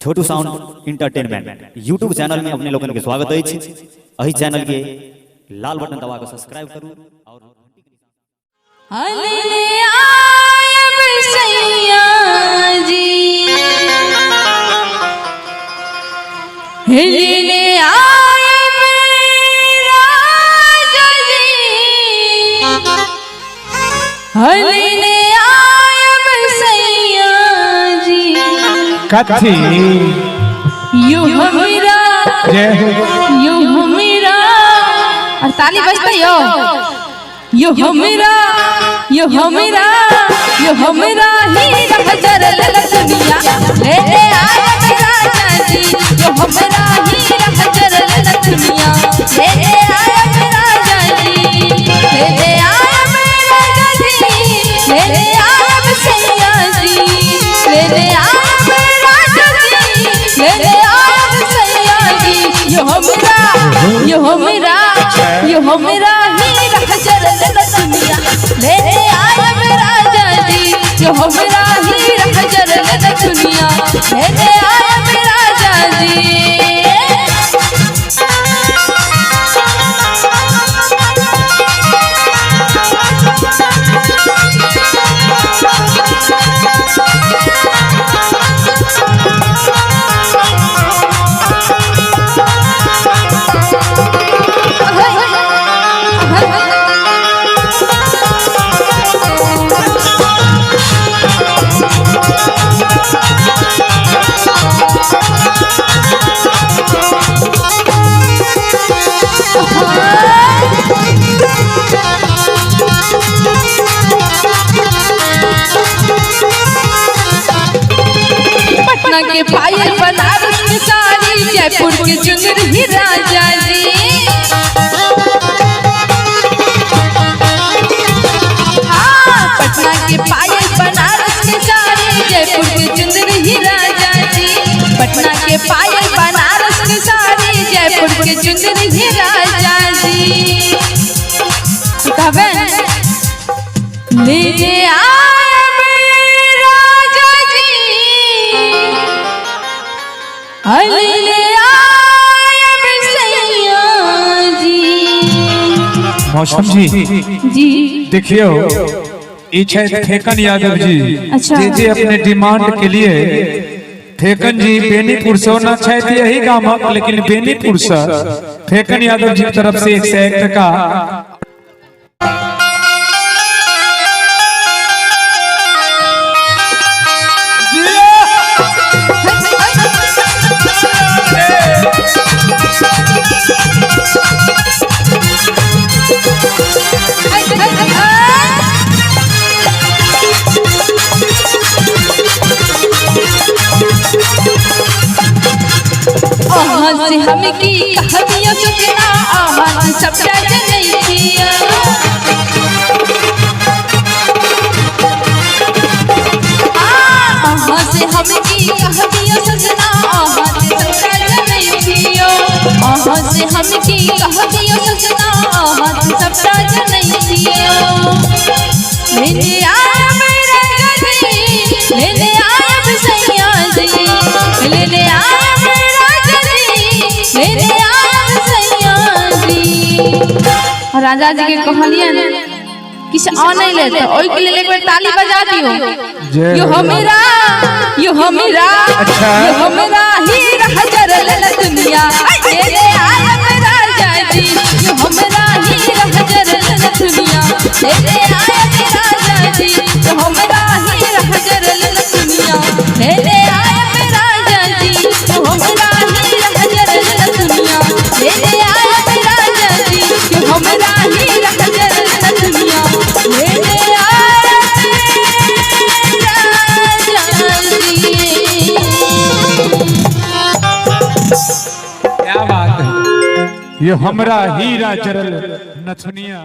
छोटू sound entertainment YouTube channel में अपने लोगन के स्वागत है। अही चैनल के लाल बटन दबा के सब्सक्राइब करू और कथी यू हमीरा यू हमीरा और ताली बजता यू हमीरा यू हमीरा यू हमीरा ही हजर ललनिया ले ले आया मेरा जाजी यू हमीरा ही हजर ललनिया ले ले आया मेरा जाजी ले ले आया मेरा जाजी ले ले आया सैया जी ले ले आया यो मेरा ही हजर ललनिया ले ले आया मेरा जाजी यो मेरा ही हजर ललनिया ले ले आया मेरा जाजी पटना के पायल बनारस की साड़ी जयपुर के चुनर ही राजा जी हाँ पटना के पायल बनारस की साड़ी जयपुर के चुनर ही राजा जी पटना के पायल बनारस की साड़ी जयपुर के चुनर ही राजा जी कहबे ले आ मौसम जी जी देखियो फेकन यादव जी अच्छा। जे अपने डिमांड के लिए फेकन जी बेनीपुर से होना चाहते यही गाँव लेकिन बेनीपुर से फेकन यादव जी की तरफ से 101 टका से हम की कहानियां सुनना आवाज सबका जनैया से हम की कहानियां सुनना आवाज सबका जनैया से हम की कहानियां सुनना आवाज सबका जनैया लेने आया मेरा गली लेने आया सैया जी लेने आया राजा जी के कहलिए किस आने ले तो ओई के लिए एक बार ताली बजा दियो यो हमीरा यो हमीरा अच्छा। यो हमीरा ही हजर ललनिया ले ले आया मेरा जाजी यो हमीरा ही हजर ललनिया ले ले आया मेरा जाजी यो हमीरा ही हजर ललनिया ले ले आया मेरा जाजी यो हमीरा ही हजर ललनिया ले ले आया मेरा जाजी यो हमीरा ही हजर ललनिया ले ले आया क्या बात है ये हमरा हीरा जरल नथुनिया।